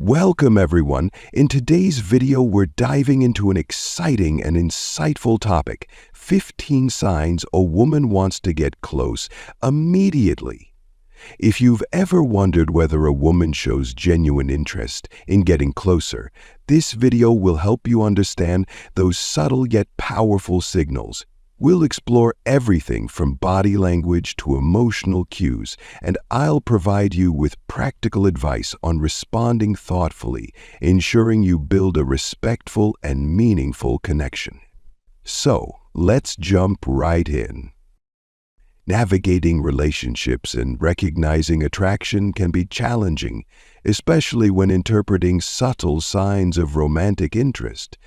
Welcome everyone. In today's video, we're diving into an exciting and insightful topic, 15 signs a woman wants to get close immediately. If you've ever wondered whether a woman shows genuine interest in getting closer, this video will help you understand those subtle yet powerful signals. We'll explore everything from body language to emotional cues, and I'll provide you with practical advice on responding thoughtfully, ensuring you build a respectful and meaningful connection. So, let's jump right in. Navigating relationships and recognizing attraction can be challenging, especially when interpreting subtle signs of romantic interest.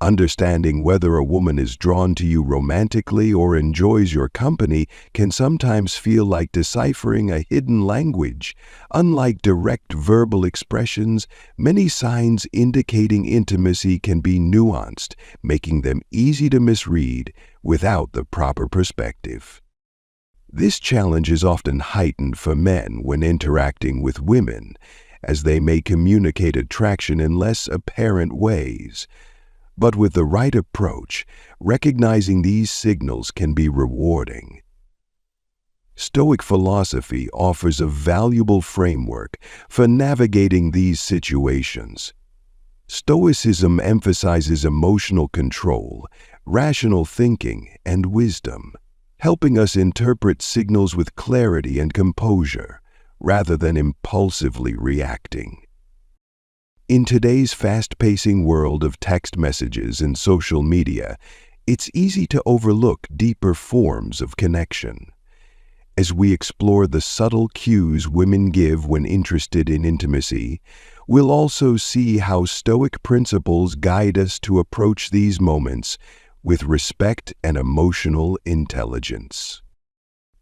Understanding whether a woman is drawn to you romantically or enjoys your company can sometimes feel like deciphering a hidden language. Unlike direct verbal expressions, many signs indicating intimacy can be nuanced, making them easy to misread without the proper perspective. This challenge is often heightened for men when interacting with women, as they may communicate attraction in less apparent ways. But with the right approach, recognizing these signals can be rewarding. Stoic philosophy offers a valuable framework for navigating these situations. Stoicism emphasizes emotional control, rational thinking, and wisdom, helping us interpret signals with clarity and composure, rather than impulsively reacting. In today's fast-pacing world of text messages and social media, it's easy to overlook deeper forms of connection. As we explore the subtle cues women give when interested in intimacy, we'll also see how Stoic principles guide us to approach these moments with respect and emotional intelligence.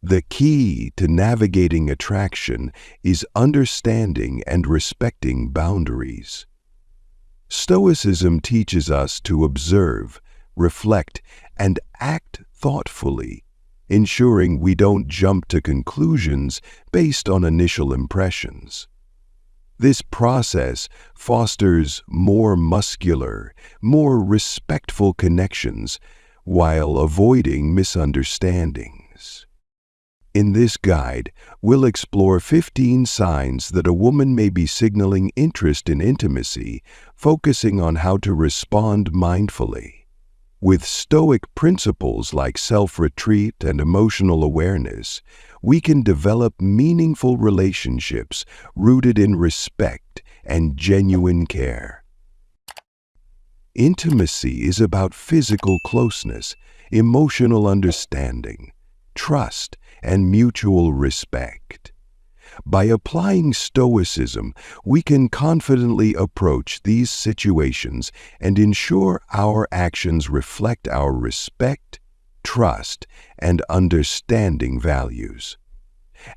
The key to navigating attraction is understanding and respecting boundaries. Stoicism teaches us to observe, reflect, and act thoughtfully, ensuring we don't jump to conclusions based on initial impressions. This process fosters more muscular, more respectful connections while avoiding misunderstandings. In this guide, we'll explore 15 signs that a woman may be signaling interest in intimacy, focusing on how to respond mindfully. With Stoic principles like self-retreat and emotional awareness, we can develop meaningful relationships rooted in respect and genuine care. Intimacy is about physical closeness, emotional understanding, trust, and mutual respect. By applying Stoicism, we can confidently approach these situations and ensure our actions reflect our respect, trust, and understanding values.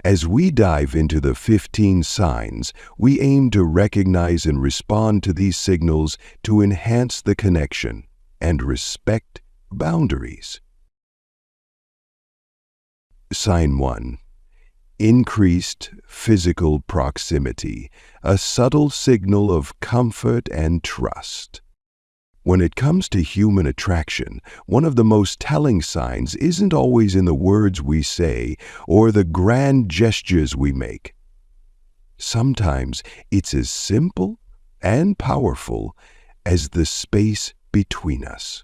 As we dive into the 15 signs, we aim to recognize and respond to these signals to enhance the connection and respect boundaries. Sign 1. Increased physical proximity, a subtle signal of comfort and trust. When it comes to human attraction, one of the most telling signs isn't always in the words we say or the grand gestures we make. Sometimes it's as simple and powerful as the space between us.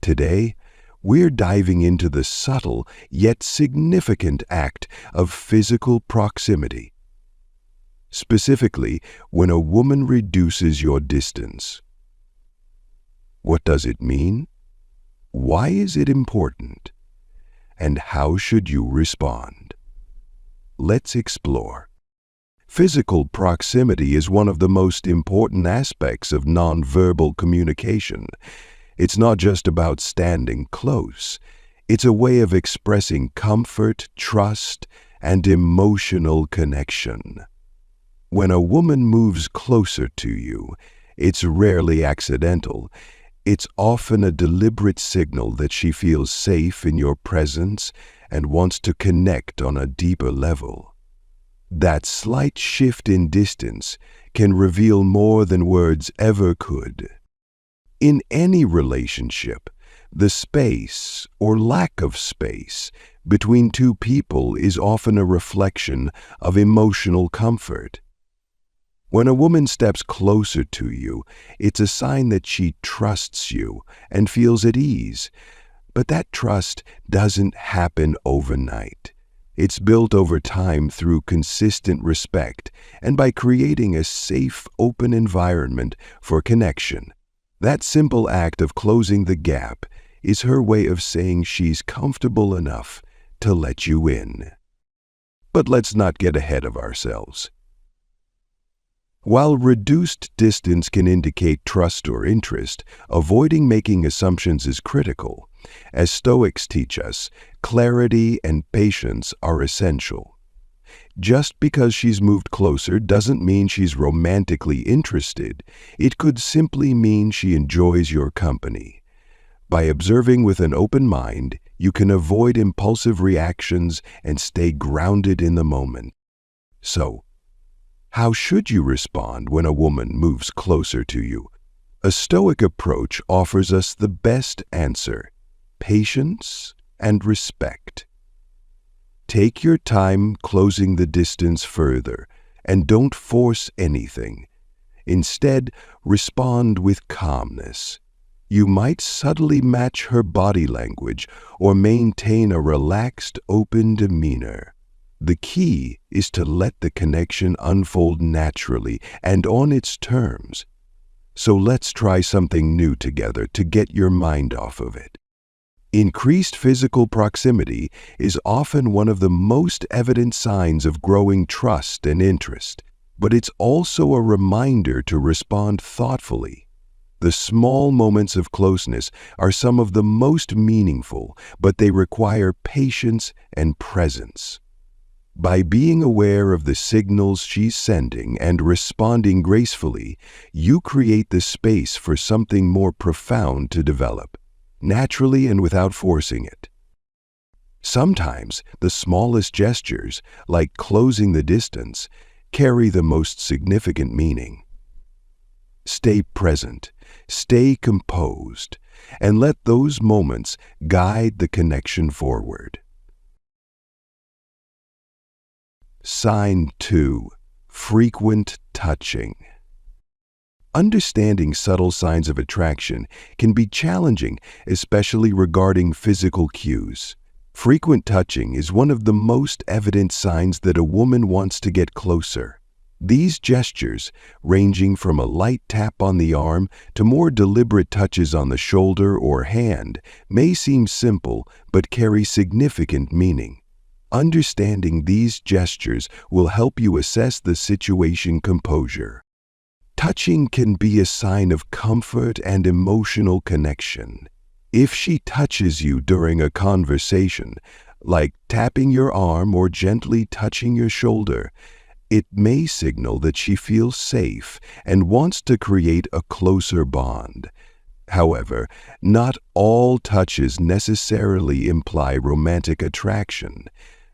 Today, we're diving into the subtle yet significant act of physical proximity. Specifically, when a woman reduces your distance. What does it mean? Why is it important? And how should you respond? Let's explore. Physical proximity is one of the most important aspects of nonverbal communication. It's not just about standing close. It's a way of expressing comfort, trust, and emotional connection. When a woman moves closer to you, it's rarely accidental. It's often a deliberate signal that she feels safe in your presence and wants to connect on a deeper level. That slight shift in distance can reveal more than words ever could. In any relationship, the space or lack of space between two people is often a reflection of emotional comfort. When a woman steps closer to you, it's a sign that she trusts you and feels at ease. But that trust doesn't happen overnight. It's built over time through consistent respect and by creating a safe, open environment for connection. That simple act of closing the gap is her way of saying she's comfortable enough to let you in. But let's not get ahead of ourselves. While reduced distance can indicate trust or interest, avoiding making assumptions is critical. As Stoics teach us, clarity and patience are essential. Just because she's moved closer doesn't mean she's romantically interested. It could simply mean she enjoys your company. By observing with an open mind, you can avoid impulsive reactions and stay grounded in the moment. So, how should you respond when a woman moves closer to you? A Stoic approach offers us the best answer: patience and respect. Take your time closing the distance further, and don't force anything. Instead, respond with calmness. You might subtly match her body language or maintain a relaxed, open demeanor. The key is to let the connection unfold naturally and on its terms. So let's try something new together to get your mind off of it. Increased physical proximity is often one of the most evident signs of growing trust and interest, but it's also a reminder to respond thoughtfully. The small moments of closeness are some of the most meaningful, but they require patience and presence. By being aware of the signals she's sending and responding gracefully, you create the space for something more profound to develop, naturally and without forcing it. Sometimes the smallest gestures, like closing the distance, carry the most significant meaning. Stay present, stay composed, and let those moments guide the connection forward. Sign 2. Frequent touching. Understanding subtle signs of attraction can be challenging, especially regarding physical cues. Frequent touching is one of the most evident signs that a woman wants to get closer. These gestures, ranging from a light tap on the arm to more deliberate touches on the shoulder or hand, may seem simple but carry significant meaning. Understanding these gestures will help you assess the situation composure. Touching can be a sign of comfort and emotional connection. If she touches you during a conversation, like tapping your arm or gently touching your shoulder, it may signal that she feels safe and wants to create a closer bond. However, not all touches necessarily imply romantic attraction.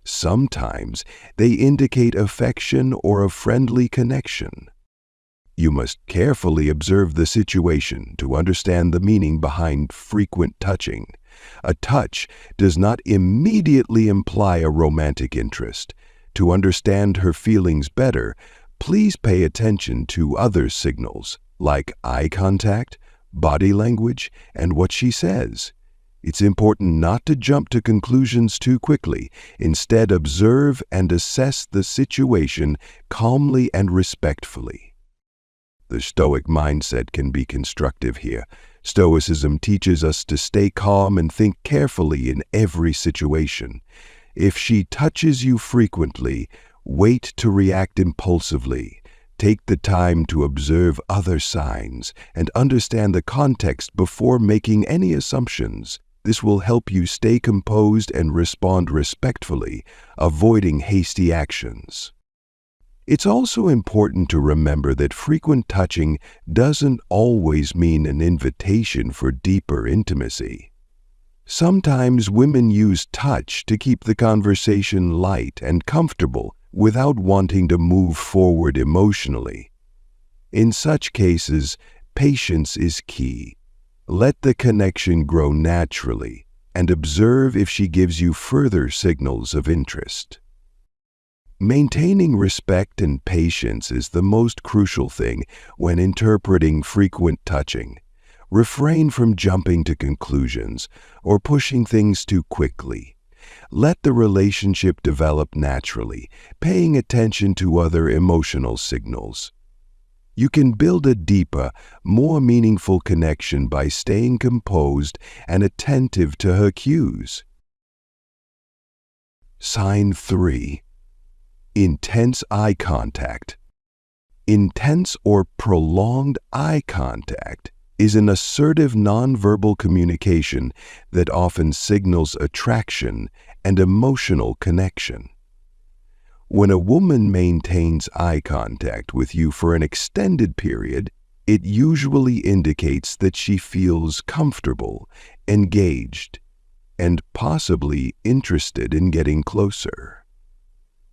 Sometimes they indicate affection or a friendly connection. You must carefully observe the situation to understand the meaning behind frequent touching. A touch does not immediately imply a romantic interest. To understand her feelings better, please pay attention to other signals like eye contact, body language, and what she says. It's important not to jump to conclusions too quickly. Instead, observe and assess the situation calmly and respectfully. The Stoic mindset can be constructive here. Stoicism teaches us to stay calm and think carefully in every situation. If she touches you frequently, wait to react impulsively. Take the time to observe other signs and understand the context before making any assumptions. This will help you stay composed and respond respectfully, avoiding hasty actions. It's also important to remember that frequent touching doesn't always mean an invitation for deeper intimacy. Sometimes women use touch to keep the conversation light and comfortable without wanting to move forward emotionally. In such cases, patience is key. Let the connection grow naturally and observe if she gives you further signals of interest. Maintaining respect and patience is the most crucial thing when interpreting frequent touching. Refrain from jumping to conclusions or pushing things too quickly. Let the relationship develop naturally, paying attention to other emotional signals. You can build a deeper, more meaningful connection by staying composed and attentive to her cues. Sign 3. Intense eye contact. Intense or prolonged eye contact is an assertive nonverbal communication that often signals attraction and emotional connection. When a woman maintains eye contact with you for an extended period, it usually indicates that she feels comfortable, engaged, and possibly interested in getting closer.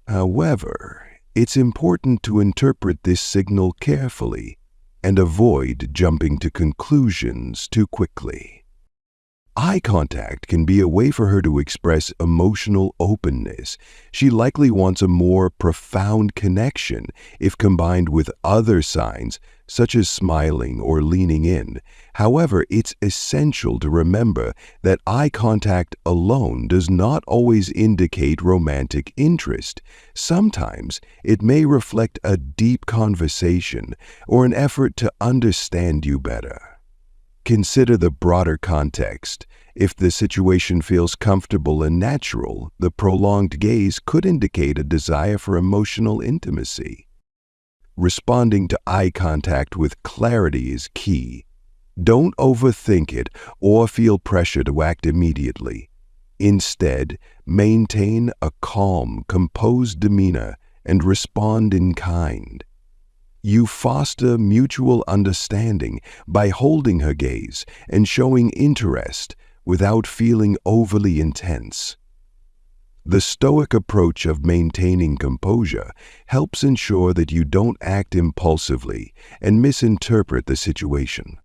However, it's important to interpret this signal carefully and avoid jumping to conclusions too quickly. Eye contact can be a way for her to express emotional openness. She likely wants a more profound connection if combined with other signs, such as smiling or leaning in. However, it's essential to remember that eye contact alone does not always indicate romantic interest. Sometimes it may reflect a deep conversation or an effort to understand you better. Consider the broader context. If the situation feels comfortable and natural, the prolonged gaze could indicate a desire for emotional intimacy. Responding to eye contact with clarity is key. Don't overthink it or feel pressure to act immediately. Instead, maintain a calm, composed demeanor and respond in kind. You foster mutual understanding by holding her gaze and showing interest without feeling overly intense. The Stoic approach of maintaining composure helps ensure that you don't act impulsively and misinterpret the situation.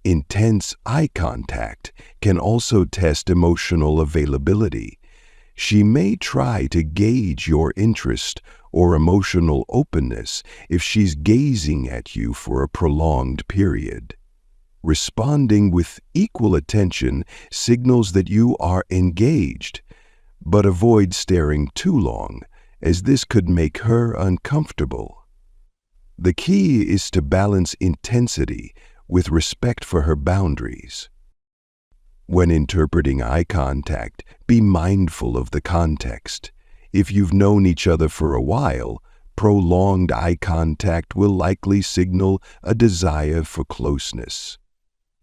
Intense eye contact can also test emotional availability. She may try to gauge your interest or emotional openness if she's gazing at you for a prolonged period. Responding with equal attention signals that you are engaged, but avoid staring too long, as this could make her uncomfortable. The key is to balance intensity with respect for her boundaries. When interpreting eye contact, be mindful of the context. If you've known each other for a while, prolonged eye contact will likely signal a desire for closeness.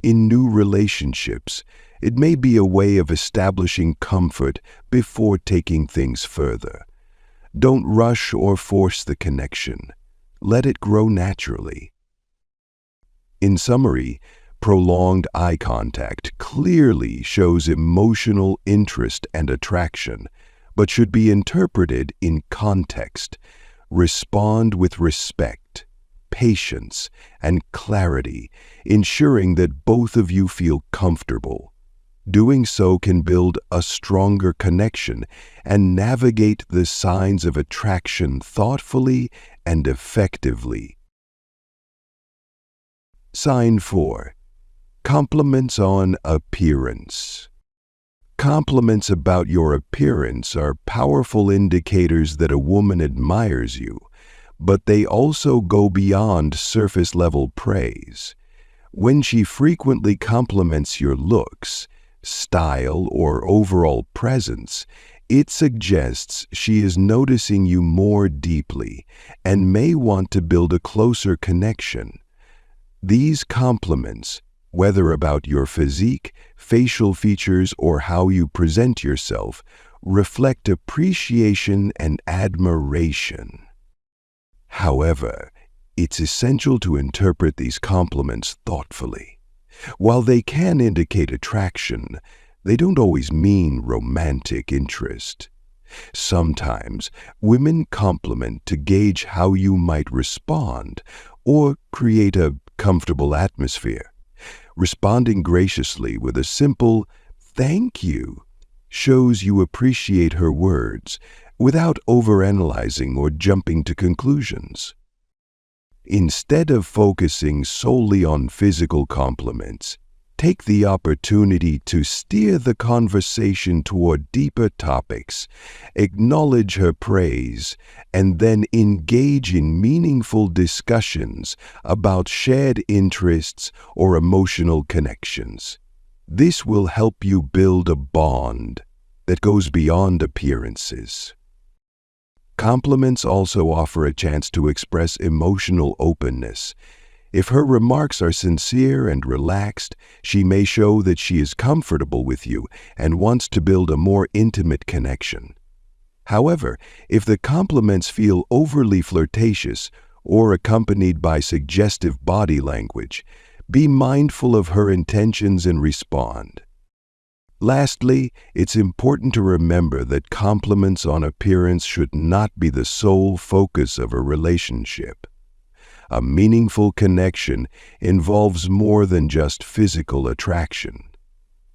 In new relationships, it may be a way of establishing comfort before taking things further. Don't rush or force the connection. Let it grow naturally. In summary, prolonged eye contact clearly shows emotional interest and attraction, but should be interpreted in context. Respond with respect, patience, and clarity, ensuring that both of you feel comfortable. Doing so can build a stronger connection and navigate the signs of attraction thoughtfully and effectively. Sign 4. Compliments on appearance. Compliments about your appearance are powerful indicators that a woman admires you, but they also go beyond surface-level praise. When she frequently compliments your looks, style, or overall presence, it suggests she is noticing you more deeply and may want to build a closer connection. These compliments, whether about your physique, facial features, or how you present yourself, reflect appreciation and admiration. However, it's essential to interpret these compliments thoughtfully. While they can indicate attraction, they don't always mean romantic interest. Sometimes women compliment to gauge how you might respond or create a comfortable atmosphere. Responding graciously with a simple "thank you" shows you appreciate her words without overanalyzing or jumping to conclusions. Instead of focusing solely on physical compliments, take the opportunity to steer the conversation toward deeper topics, acknowledge her praise, and then engage in meaningful discussions about shared interests or emotional connections. This will help you build a bond that goes beyond appearances. Compliments also offer a chance to express emotional openness. If her remarks are sincere and relaxed, she may show that she is comfortable with you and wants to build a more intimate connection. However, if the compliments feel overly flirtatious or accompanied by suggestive body language, be mindful of her intentions and respond. Lastly, it's important to remember that compliments on appearance should not be the sole focus of a relationship. A meaningful connection involves more than just physical attraction.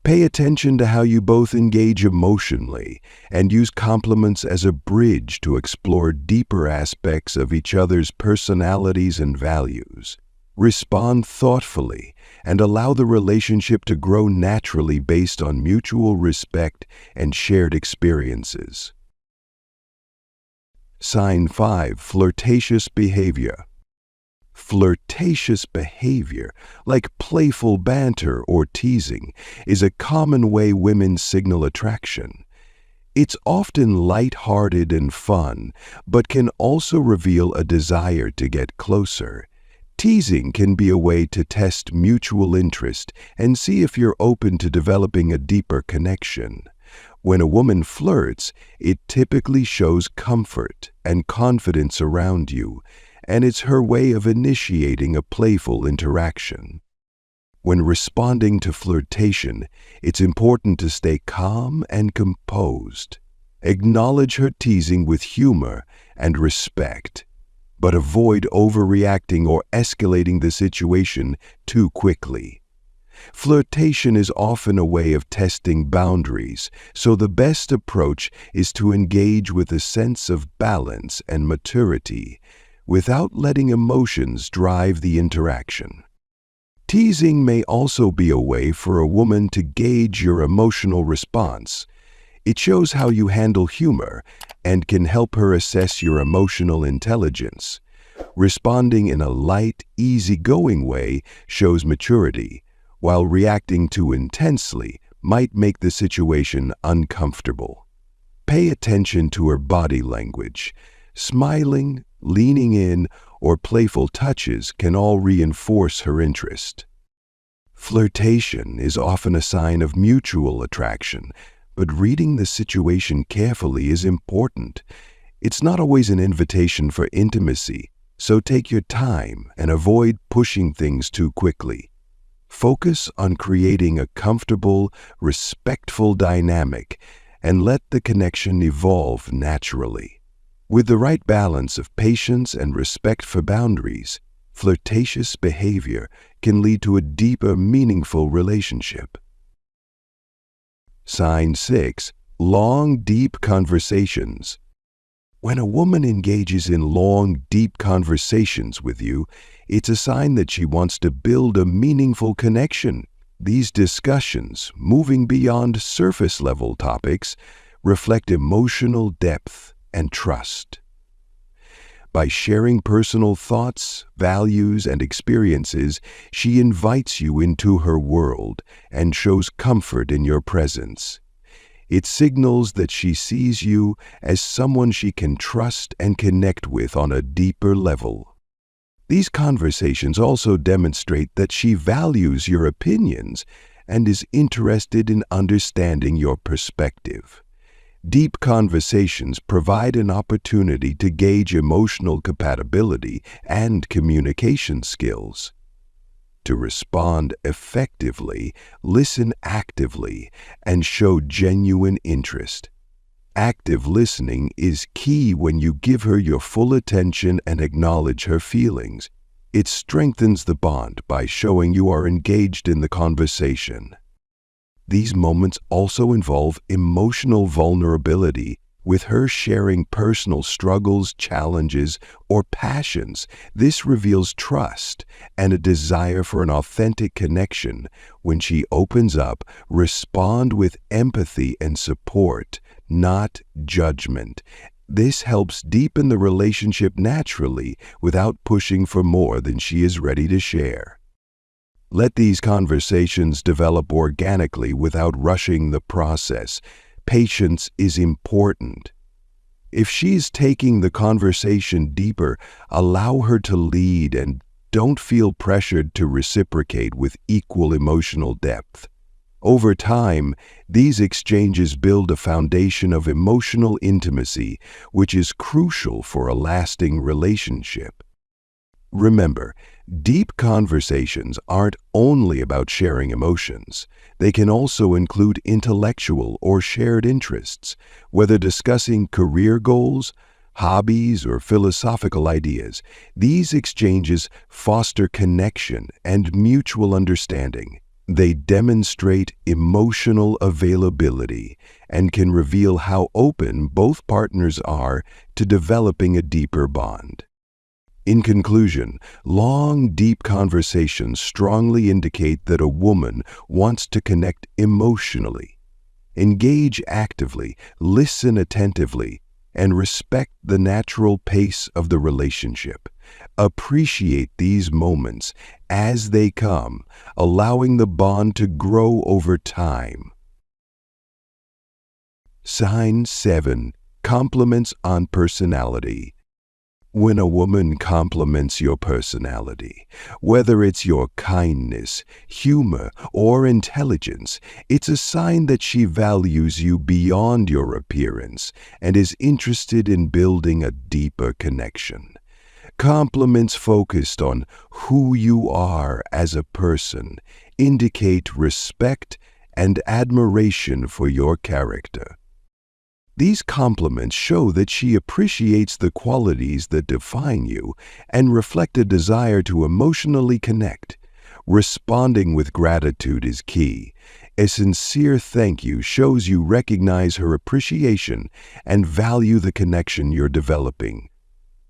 Pay attention to how you both engage emotionally and use compliments as a bridge to explore deeper aspects of each other's personalities and values. Respond thoughtfully and allow the relationship to grow naturally based on mutual respect and shared experiences. Sign 5. Flirtatious behavior. Flirtatious behavior, like playful banter or teasing, is a common way women signal attraction. It's often light-hearted and fun, but can also reveal a desire to get closer. Teasing can be a way to test mutual interest and see if you're open to developing a deeper connection. When a woman flirts, it typically shows comfort and confidence around you, and it's her way of initiating a playful interaction. When responding to flirtation, it's important to stay calm and composed. Acknowledge her teasing with humor and respect, but avoid overreacting or escalating the situation too quickly. Flirtation is often a way of testing boundaries, so the best approach is to engage with a sense of balance and maturity, without letting emotions drive the interaction. Teasing may also be a way for a woman to gauge your emotional response. It shows how you handle humor and can help her assess your emotional intelligence. Responding in a light, easygoing way shows maturity, while reacting too intensely might make the situation uncomfortable. Pay attention to her body language. Smiling, leaning in, or playful touches can all reinforce her interest. Flirtation is often a sign of mutual attraction, but reading the situation carefully is important. It's not always an invitation for intimacy, so take your time and avoid pushing things too quickly. Focus on creating a comfortable, respectful dynamic and let the connection evolve naturally. With the right balance of patience and respect for boundaries, flirtatious behavior can lead to a deeper, meaningful relationship. Sign 6. Long, deep conversations. When a woman engages in long, deep conversations with you, it's a sign that she wants to build a meaningful connection. These discussions, moving beyond surface-level topics, reflect emotional depth and trust. By sharing personal thoughts, values, and experiences, she invites you into her world and shows comfort in your presence. It signals that she sees you as someone she can trust and connect with on a deeper level. These conversations also demonstrate that she values your opinions and is interested in understanding your perspective. Deep conversations provide an opportunity to gauge emotional compatibility and communication skills. To respond effectively, listen actively, and show genuine interest. Active listening is key when you give her your full attention and acknowledge her feelings. It strengthens the bond by showing you are engaged in the conversation. These moments also involve emotional vulnerability, with her sharing personal struggles, challenges, or passions. This reveals trust and a desire for an authentic connection. When she opens up, respond with empathy and support, not judgment. This helps deepen the relationship naturally without pushing for more than she is ready to share. Let these conversations develop organically without rushing the process. Patience is important. If she's taking the conversation deeper, allow her to lead and don't feel pressured to reciprocate with equal emotional depth. Over time, these exchanges build a foundation of emotional intimacy, which is crucial for a lasting relationship. Remember, deep conversations aren't only about sharing emotions. They can also include intellectual or shared interests, whether discussing career goals, hobbies, or philosophical ideas. These exchanges foster connection and mutual understanding. They demonstrate emotional availability and can reveal how open both partners are to developing a deeper bond. In conclusion, long, deep conversations strongly indicate that a woman wants to connect emotionally. Engage actively, listen attentively, and respect the natural pace of the relationship. Appreciate these moments as they come, allowing the bond to grow over time. Sign 7. Compliments on personality. When a woman compliments your personality, whether it's your kindness, humor, or intelligence, it's a sign that she values you beyond your appearance and is interested in building a deeper connection. Compliments focused on who you are as a person indicate respect and admiration for your character. These compliments show that she appreciates the qualities that define you and reflect a desire to emotionally connect. Responding with gratitude is key. A sincere thank you shows you recognize her appreciation and value the connection you're developing.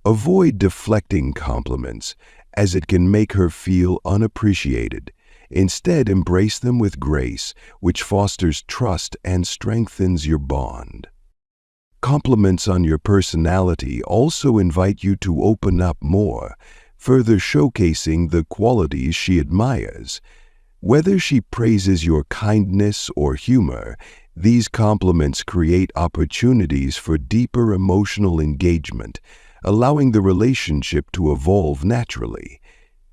Avoid deflecting compliments, as it can make her feel unappreciated. Instead, embrace them with grace, which fosters trust and strengthens your bond. Compliments on your personality also invite you to open up more, further showcasing the qualities she admires. Whether she praises your kindness or humor, these compliments create opportunities for deeper emotional engagement, allowing the relationship to evolve naturally.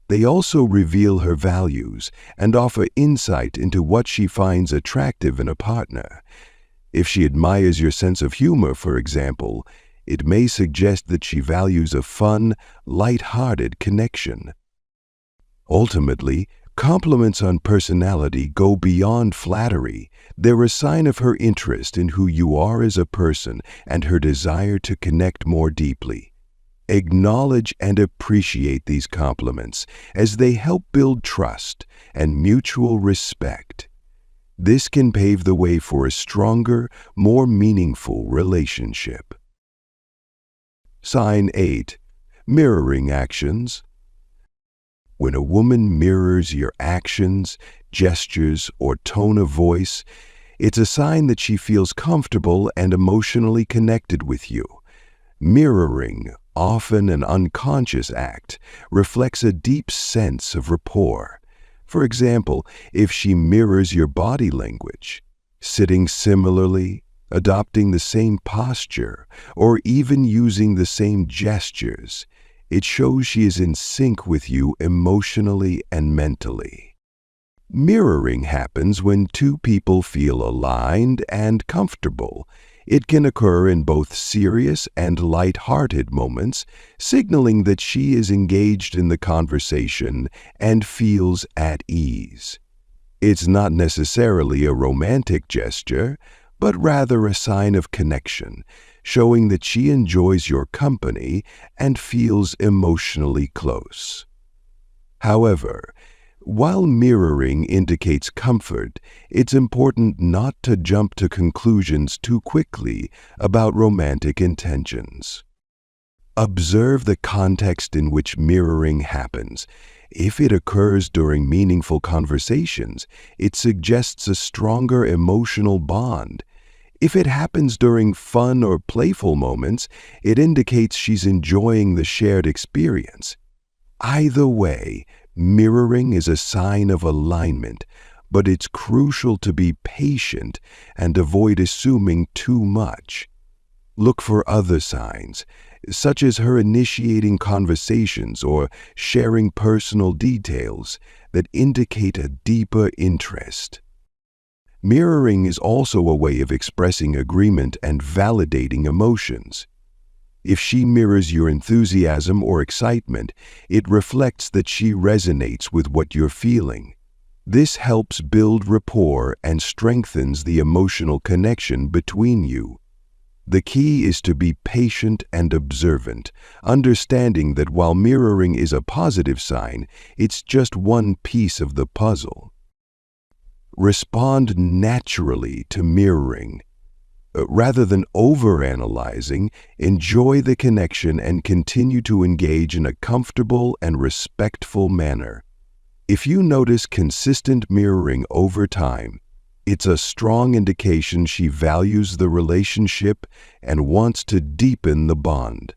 They also reveal her values and offer insight into what she finds attractive in a partner. If she admires your sense of humor, for example, it may suggest that she values a fun, light-hearted connection. Ultimately, compliments on personality go beyond flattery. They're a sign of her interest in who you are as a person and her desire to connect more deeply. Acknowledge and appreciate these compliments as they help build trust and mutual respect. This can pave the way for a stronger, more meaningful relationship. Sign 8. Mirroring actions. When a woman mirrors your actions, gestures, or tone of voice, it's a sign that she feels comfortable and emotionally connected with you. Mirroring, often an unconscious act, reflects a deep sense of rapport. For example, if she mirrors your body language, sitting similarly, adopting the same posture, or even using the same gestures, it shows she is in sync with you emotionally and mentally. Mirroring happens when two people feel aligned and comfortable. It can occur in both serious and light-hearted moments, signaling that she is engaged in the conversation and feels at ease. It's not necessarily a romantic gesture, but rather a sign of connection, showing that she enjoys your company and feels emotionally close. However, while mirroring indicates comfort, it's important not to jump to conclusions too quickly about romantic intentions. Observe the context in which mirroring happens. If it occurs during meaningful conversations, it suggests a stronger emotional bond. If it happens during fun or playful moments, it indicates she's enjoying the shared experience. Either way, mirroring is a sign of alignment, but it's crucial to be patient and avoid assuming too much. Look for other signs, such as her initiating conversations or sharing personal details that indicate a deeper interest. Mirroring is also a way of expressing agreement and validating emotions. If she mirrors your enthusiasm or excitement, it reflects that she resonates with what you're feeling. This helps build rapport and strengthens the emotional connection between you. The key is to be patient and observant, understanding that while mirroring is a positive sign, it's just one piece of the puzzle. Respond naturally to mirroring. Rather than overanalyzing, enjoy the connection and continue to engage in a comfortable and respectful manner. If you notice consistent mirroring over time, it's a strong indication she values the relationship and wants to deepen the bond.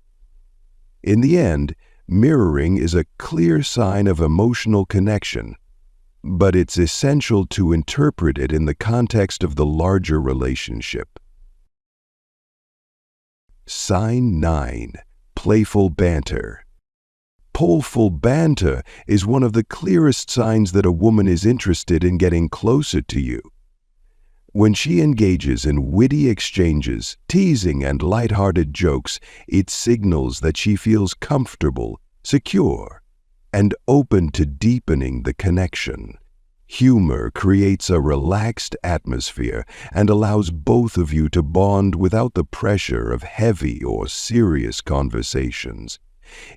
In the end, mirroring is a clear sign of emotional connection, but it's essential to interpret it in the context of the larger relationship. Sign 9. Playful banter. Playful banter is one of the clearest signs that a woman is interested in getting closer to you. When she engages in witty exchanges, teasing, and lighthearted jokes, it signals that she feels comfortable, secure, and open to deepening the connection. Humor creates a relaxed atmosphere and allows both of you to bond without the pressure of heavy or serious conversations.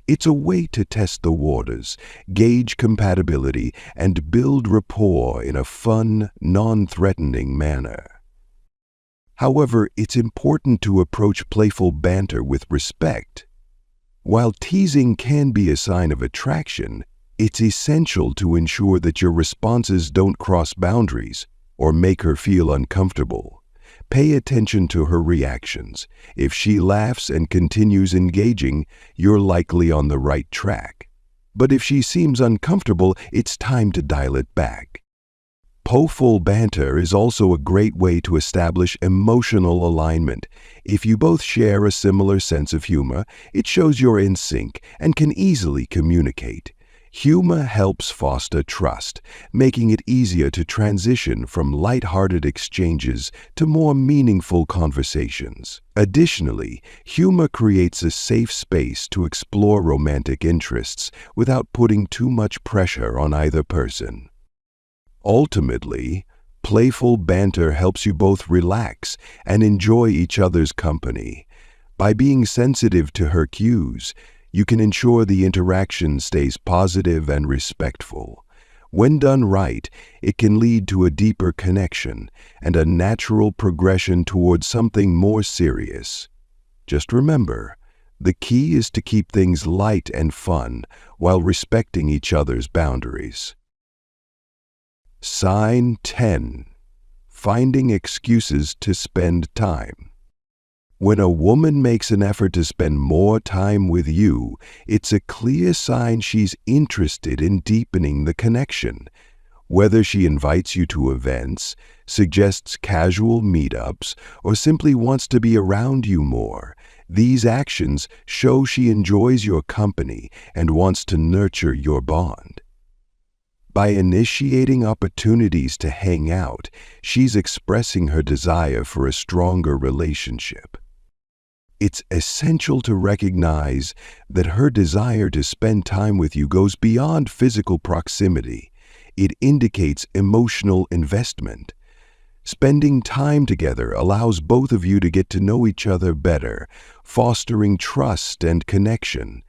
It's a way to test the waters, gauge compatibility, and build rapport in a fun, non-threatening manner. However, it's important to approach playful banter with respect. While teasing can be a sign of attraction, it's essential to ensure that your responses don't cross boundaries or make her feel uncomfortable. Pay attention to her reactions. If she laughs and continues engaging, you're likely on the right track. But if she seems uncomfortable, it's time to dial it back. Playful banter is also a great way to establish emotional alignment. If you both share a similar sense of humor, it shows you're in sync and can easily communicate. Humor helps foster trust, making it easier to transition from lighthearted exchanges to more meaningful conversations. Additionally, humor creates a safe space to explore romantic interests without putting too much pressure on either person. Ultimately, playful banter helps you both relax and enjoy each other's company. By being sensitive to her cues, you can ensure the interaction stays positive and respectful. When done right, it can lead to a deeper connection and a natural progression towards something more serious. Just remember, the key is to keep things light and fun while respecting each other's boundaries. Sign 10. Finding excuses to spend time. When a woman makes an effort to spend more time with you, it's a clear sign she's interested in deepening the connection. Whether she invites you to events, suggests casual meetups, or simply wants to be around you more, these actions show she enjoys your company and wants to nurture your bond. By initiating opportunities to hang out, she's expressing her desire for a stronger relationship. It's essential to recognize that her desire to spend time with you goes beyond physical proximity. It indicates emotional investment. Spending time together allows both of you to get to know each other better, fostering trust and connection.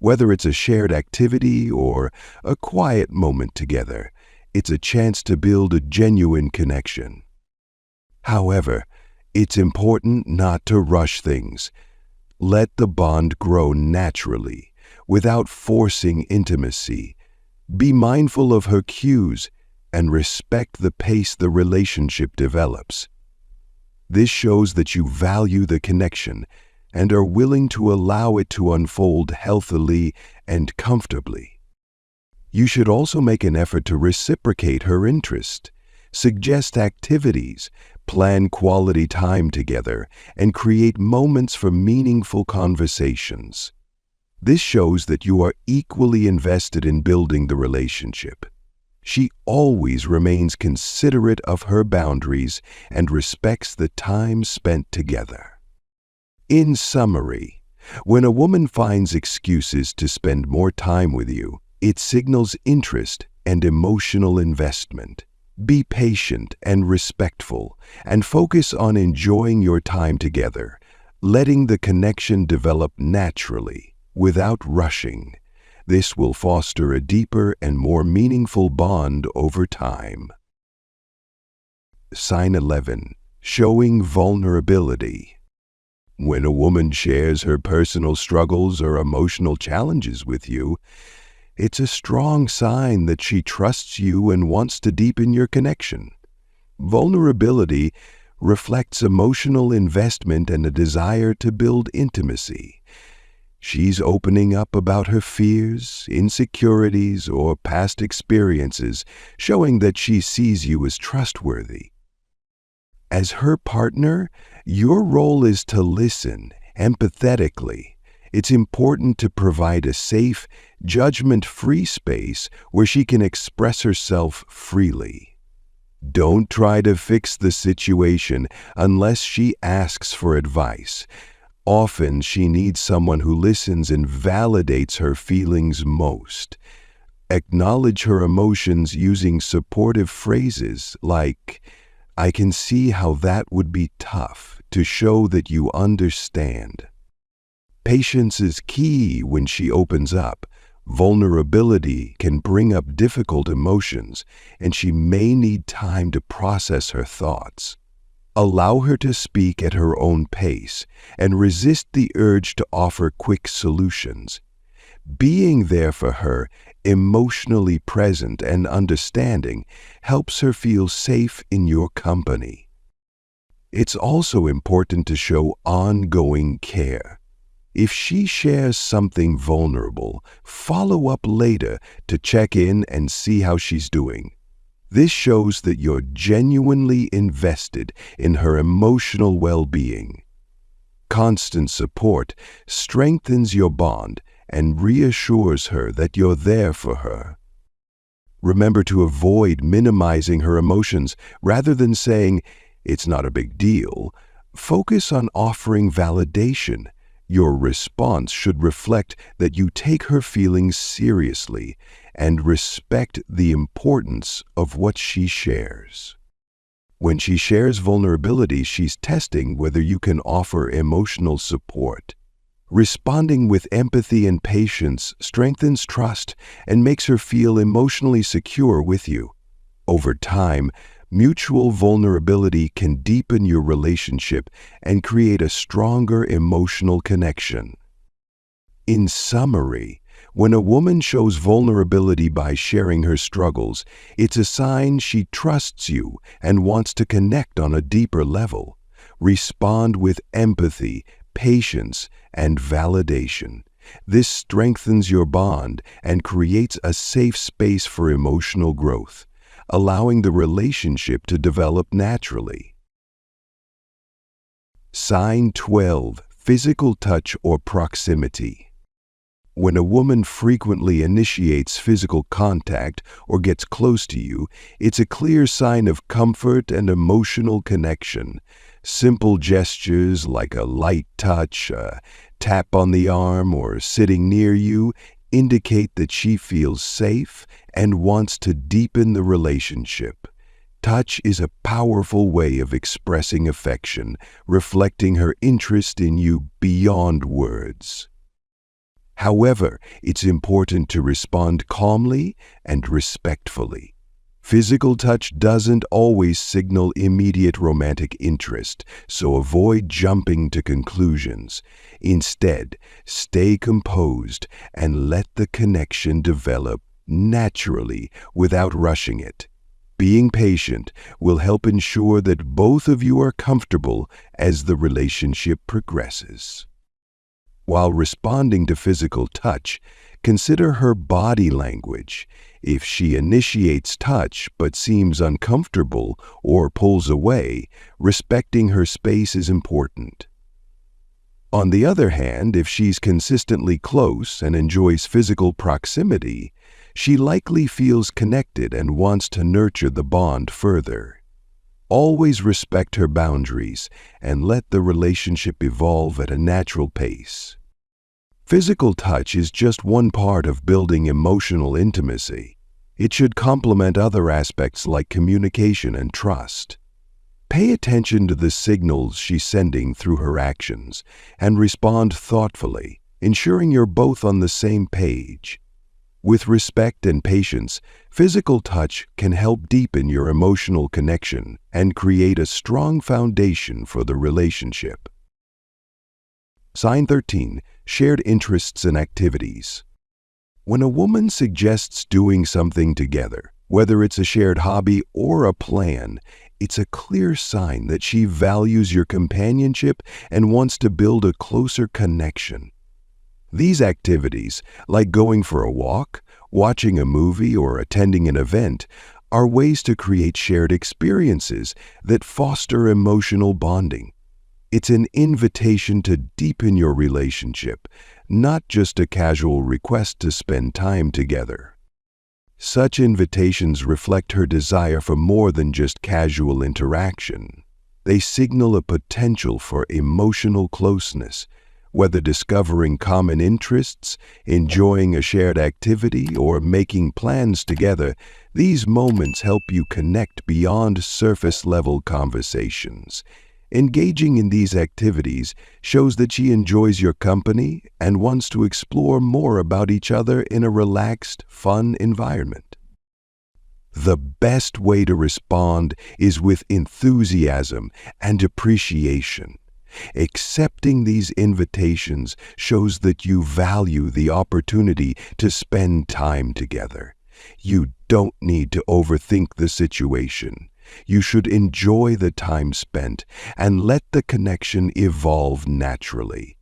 Whether it's a shared activity or a quiet moment together, it's a chance to build a genuine connection. However, it's important not to rush things. Let the bond grow naturally, without forcing intimacy. Be mindful of her cues and respect the pace the relationship develops. This shows that you value the connection and are willing to allow it to unfold healthily and comfortably. You should also make an effort to reciprocate her interest. Suggest activities, plan quality time together, and create moments for meaningful conversations. This shows that you are equally invested in building the relationship. She always remains considerate of her boundaries and respects the time spent together. In summary, when a woman finds excuses to spend more time with you, it signals interest and emotional investment. Be patient and respectful, and focus on enjoying your time together, letting the connection develop naturally, without rushing. This will foster a deeper and more meaningful bond over time. Sign 11. Showing vulnerability. When a woman shares her personal struggles or emotional challenges with you, it's a strong sign that she trusts you and wants to deepen your connection. Vulnerability reflects emotional investment and a desire to build intimacy. She's opening up about her fears, insecurities, or past experiences, showing that she sees you as trustworthy. As her partner, your role is to listen empathetically. It's important to provide a safe, judgment-free space where she can express herself freely. Don't try to fix the situation unless she asks for advice. Often she needs someone who listens and validates her feelings most. Acknowledge her emotions using supportive phrases like, "I can see how that would be tough," to show that you understand. Patience is key when she opens up. Vulnerability can bring up difficult emotions, and she may need time to process her thoughts. Allow her to speak at her own pace and resist the urge to offer quick solutions. Being there for her, emotionally present and understanding, helps her feel safe in your company. It's also important to show ongoing care. If she shares something vulnerable, follow up later to check in and see how she's doing. This shows that you're genuinely invested in her emotional well-being. Constant support strengthens your bond and reassures her that you're there for her. Remember to avoid minimizing her emotions rather than saying, "It's not a big deal." Focus on offering validation. Your response should reflect that you take her feelings seriously and respect the importance of what she shares. When she shares vulnerability, she's testing whether you can offer emotional support. Responding with empathy and patience strengthens trust and makes her feel emotionally secure with you. Over time, mutual vulnerability can deepen your relationship and create a stronger emotional connection. In summary, when a woman shows vulnerability by sharing her struggles, it's a sign she trusts you and wants to connect on a deeper level. Respond with empathy, patience, and validation. This strengthens your bond and creates a safe space for emotional growth, allowing the relationship to develop naturally. Sign 12. Physical touch or proximity. When a woman frequently initiates physical contact or gets close to you, it's a clear sign of comfort and emotional connection. Simple gestures like a light touch, a tap on the arm, or sitting near you indicate that she feels safe and wants to deepen the relationship. Touch is a powerful way of expressing affection, reflecting her interest in you beyond words. However, it's important to respond calmly and respectfully. Physical touch doesn't always signal immediate romantic interest, so avoid jumping to conclusions. Instead, stay composed and let the connection develop naturally without rushing it. Being patient will help ensure that both of you are comfortable as the relationship progresses. While responding to physical touch, consider her body language. If she initiates touch but seems uncomfortable or pulls away, respecting her space is important. On the other hand, if she's consistently close and enjoys physical proximity, she likely feels connected and wants to nurture the bond further. Always respect her boundaries and let the relationship evolve at a natural pace. Physical touch is just one part of building emotional intimacy. It should complement other aspects like communication and trust. Pay attention to the signals she's sending through her actions and respond thoughtfully, ensuring you're both on the same page. With respect and patience, physical touch can help deepen your emotional connection and create a strong foundation for the relationship. Sign 13. Shared interests and activities. When a woman suggests doing something together, whether it's a shared hobby or a plan, it's a clear sign that she values your companionship and wants to build a closer connection. These activities, like going for a walk, watching a movie, or attending an event, are ways to create shared experiences that foster emotional bonding. It's an invitation to deepen your relationship, not just a casual request to spend time together. Such invitations reflect her desire for more than just casual interaction. They signal a potential for emotional closeness. Whether discovering common interests, enjoying a shared activity, or making plans together, these moments help you connect beyond surface-level conversations. Engaging in these activities shows that she enjoys your company and wants to explore more about each other in a relaxed, fun environment. The best way to respond is with enthusiasm and appreciation. Accepting these invitations shows that you value the opportunity to spend time together. You don't need to overthink the situation. You should enjoy the time spent and let the connection evolve naturally.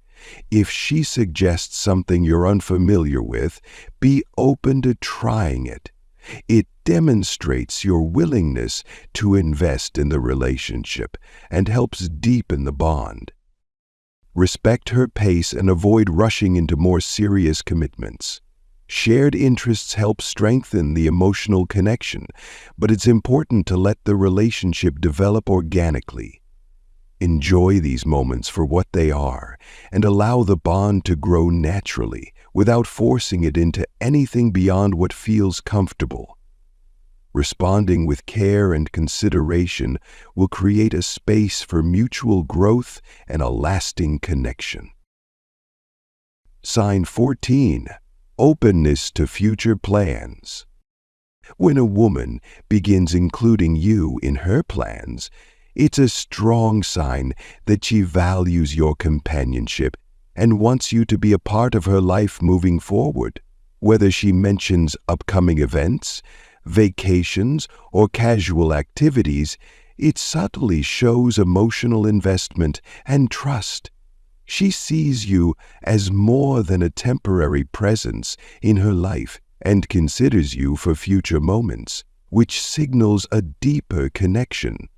If she suggests something you're unfamiliar with, be open to trying it. It demonstrates your willingness to invest in the relationship and helps deepen the bond. Respect her pace and avoid rushing into more serious commitments. Shared interests help strengthen the emotional connection, but it's important to let the relationship develop organically. Enjoy these moments for what they are and allow the bond to grow naturally without forcing it into anything beyond what feels comfortable. Responding with care and consideration will create a space for mutual growth and a lasting connection. Sign 14. Openness to future plans. When a woman begins including you in her plans, it's a strong sign that she values your companionship and wants you to be a part of her life moving forward. Whether she mentions upcoming events, vacations, or casual activities, it subtly shows emotional investment and trust. She sees you as more than a temporary presence in her life and considers you for future moments, which signals a deeper connection.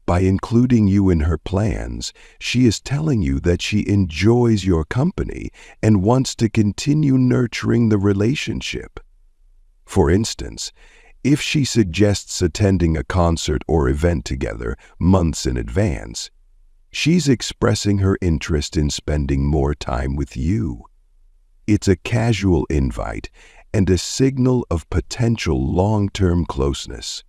By including you in her plans, she is telling you that she enjoys your company and wants to continue nurturing the relationship. For instance, if she suggests attending a concert or event together months in advance, she's expressing her interest in spending more time with you. It's a casual invite and a signal of potential long-term closeness.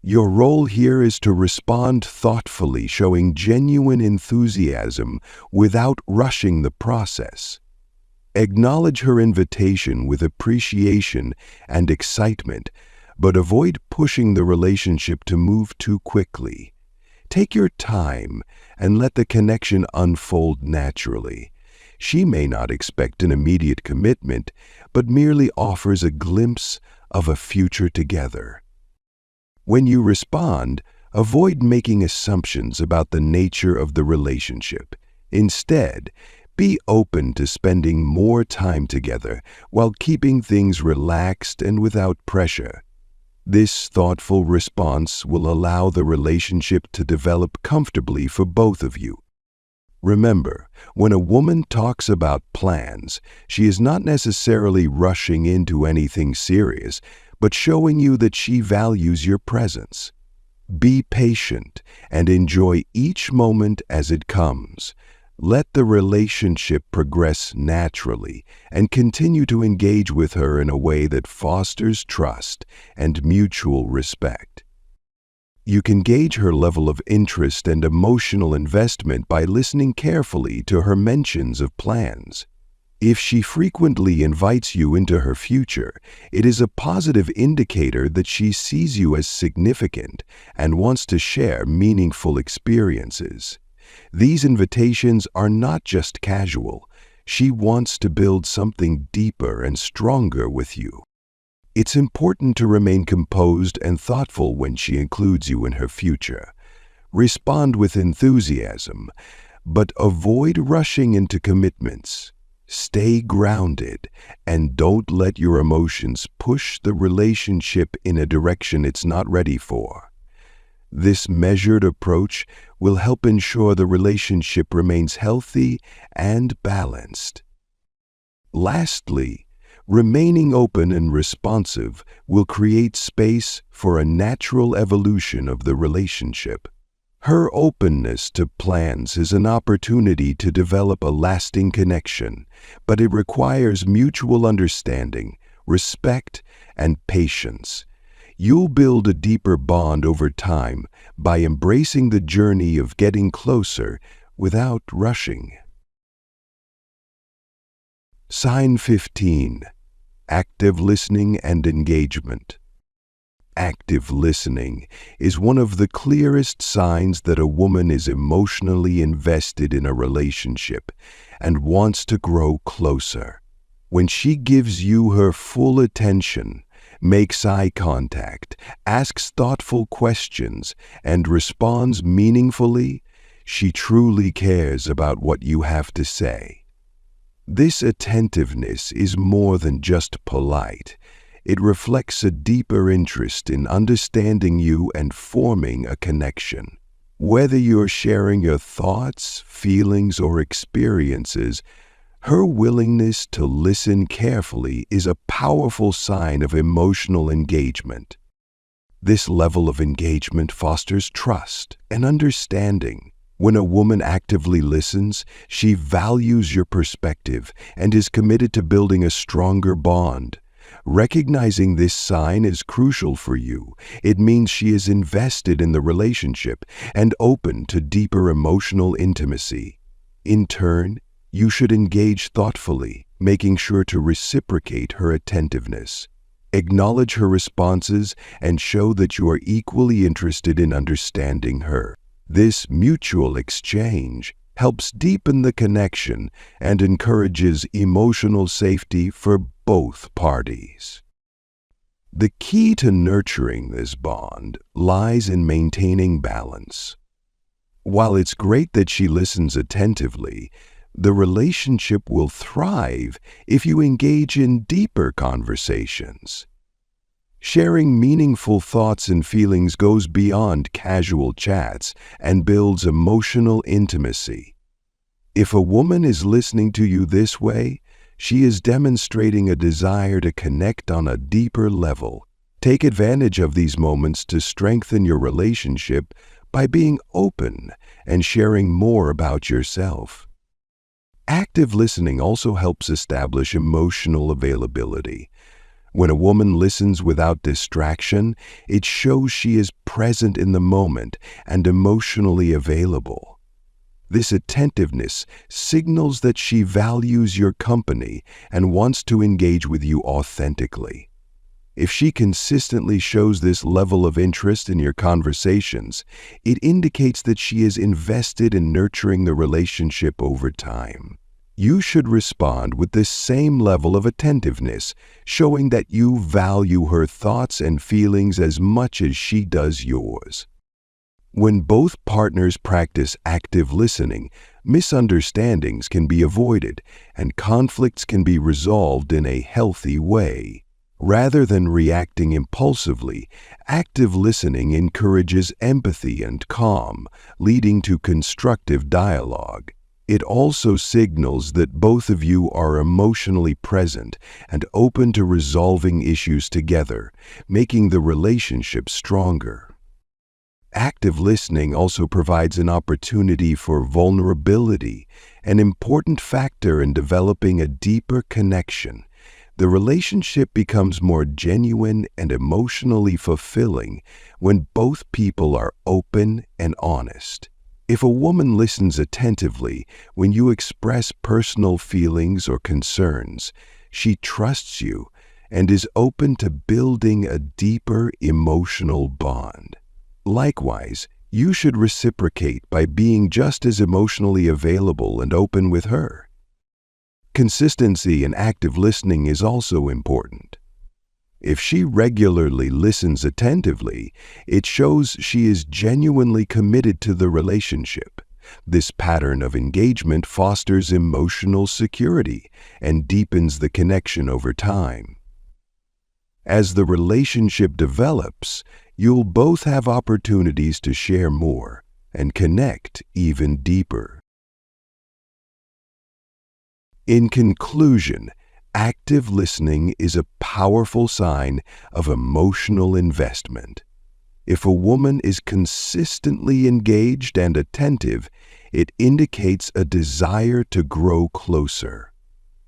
Your role here is to respond thoughtfully, showing genuine enthusiasm without rushing the process. Acknowledge her invitation with appreciation and excitement, but avoid pushing the relationship to move too quickly. Take your time and let the connection unfold naturally. She may not expect an immediate commitment, but merely offers a glimpse of a future together. When you respond, avoid making assumptions about the nature of the relationship. Instead, be open to spending more time together while keeping things relaxed and without pressure. This thoughtful response will allow the relationship to develop comfortably for both of you. Remember, when a woman talks about plans, she is not necessarily rushing into anything serious, but showing you that she values your presence. Be patient and enjoy each moment as it comes. Let the relationship progress naturally and continue to engage with her in a way that fosters trust and mutual respect. You can gauge her level of interest and emotional investment by listening carefully to her mentions of plans. If she frequently invites you into her future, it is a positive indicator that she sees you as significant and wants to share meaningful experiences. These invitations are not just casual. She wants to build something deeper and stronger with you. It's important to remain composed and thoughtful when she includes you in her future. Respond with enthusiasm, but avoid rushing into commitments. Stay grounded and don't let your emotions push the relationship in a direction it's not ready for. This measured approach will help ensure the relationship remains healthy and balanced. Lastly, remaining open and responsive will create space for a natural evolution of the relationship. Her openness to plans is an opportunity to develop a lasting connection, but it requires mutual understanding, respect, and patience. You'll build a deeper bond over time by embracing the journey of getting closer without rushing. Sign 15. Active listening and engagement. Active listening is one of the clearest signs that a woman is emotionally invested in a relationship and wants to grow closer. When she gives you her full attention, makes eye contact, asks thoughtful questions, and responds meaningfully, she truly cares about what you have to say. This attentiveness is more than just polite. It reflects a deeper interest in understanding you and forming a connection. Whether you're sharing your thoughts, feelings, or experiences, her willingness to listen carefully is a powerful sign of emotional engagement. This level of engagement fosters trust and understanding. When a woman actively listens, she values your perspective and is committed to building a stronger bond. Recognizing this sign is crucial for you. It means she is invested in the relationship and open to deeper emotional intimacy. In turn, you should engage thoughtfully, making sure to reciprocate her attentiveness. Acknowledge her responses and show that you are equally interested in understanding her. This mutual exchange helps deepen the connection and encourages emotional safety for both parties. The key to nurturing this bond lies in maintaining balance. While it's great that she listens attentively, the relationship will thrive if you engage in deeper conversations. Sharing meaningful thoughts and feelings goes beyond casual chats and builds emotional intimacy. If a woman is listening to you this way, she is demonstrating a desire to connect on a deeper level. Take advantage of these moments to strengthen your relationship by being open and sharing more about yourself. Active listening also helps establish emotional availability. When a woman listens without distraction, it shows she is present in the moment and emotionally available. This attentiveness signals that she values your company and wants to engage with you authentically. If she consistently shows this level of interest in your conversations, it indicates that she is invested in nurturing the relationship over time. You should respond with this same level of attentiveness, showing that you value her thoughts and feelings as much as she does yours. When both partners practice active listening, misunderstandings can be avoided and conflicts can be resolved in a healthy way. Rather than reacting impulsively, active listening encourages empathy and calm, leading to constructive dialogue. It also signals that both of you are emotionally present and open to resolving issues together, making the relationship stronger. Active listening also provides an opportunity for vulnerability, an important factor in developing a deeper connection. The relationship becomes more genuine and emotionally fulfilling when both people are open and honest. If a woman listens attentively when you express personal feelings or concerns, she trusts you and is open to building a deeper emotional bond. Likewise, you should reciprocate by being just as emotionally available and open with her. Consistency in active listening is also important. If she regularly listens attentively, it shows she is genuinely committed to the relationship. This pattern of engagement fosters emotional security and deepens the connection over time. As the relationship develops, you'll both have opportunities to share more and connect even deeper. In conclusion, active listening is a powerful sign of emotional investment. If a woman is consistently engaged and attentive, it indicates a desire to grow closer.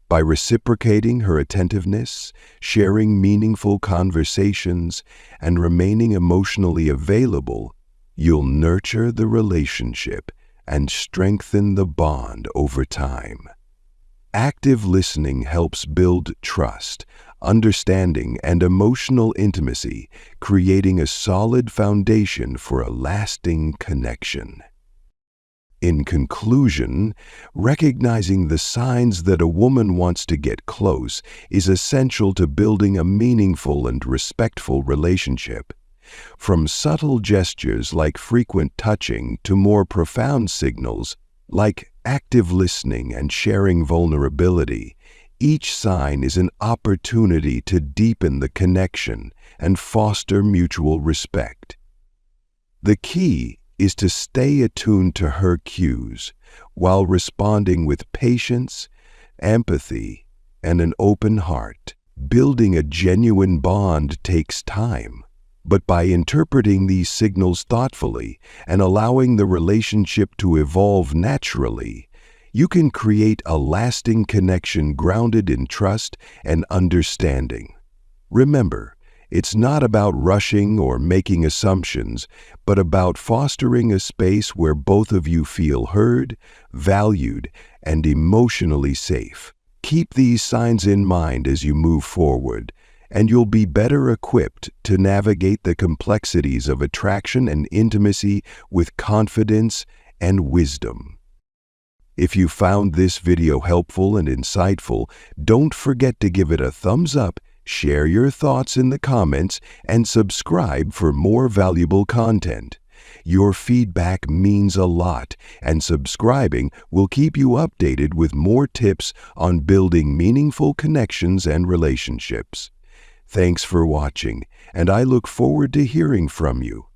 By reciprocating her attentiveness, sharing meaningful conversations, and remaining emotionally available, you'll nurture the relationship and strengthen the bond over time. Active listening helps build trust, understanding, and emotional intimacy, creating a solid foundation for a lasting connection. In conclusion, recognizing the signs that a woman wants to get close is essential to building a meaningful and respectful relationship. From subtle gestures like frequent touching to more profound signals like active listening and sharing vulnerability, each sign is an opportunity to deepen the connection and foster mutual respect. The key is to stay attuned to her cues while responding with patience, empathy, and an open heart. Building a genuine bond takes time, but by interpreting these signals thoughtfully and allowing the relationship to evolve naturally, you can create a lasting connection grounded in trust and understanding. Remember, it's not about rushing or making assumptions, but about fostering a space where both of you feel heard, valued, and emotionally safe. Keep these signs in mind as you move forward, and you'll be better equipped to navigate the complexities of attraction and intimacy with confidence and wisdom. If you found this video helpful and insightful, don't forget to give it a thumbs up, share your thoughts in the comments, and subscribe for more valuable content. Your feedback means a lot, and subscribing will keep you updated with more tips on building meaningful connections and relationships. Thanks for watching, and I look forward to hearing from you.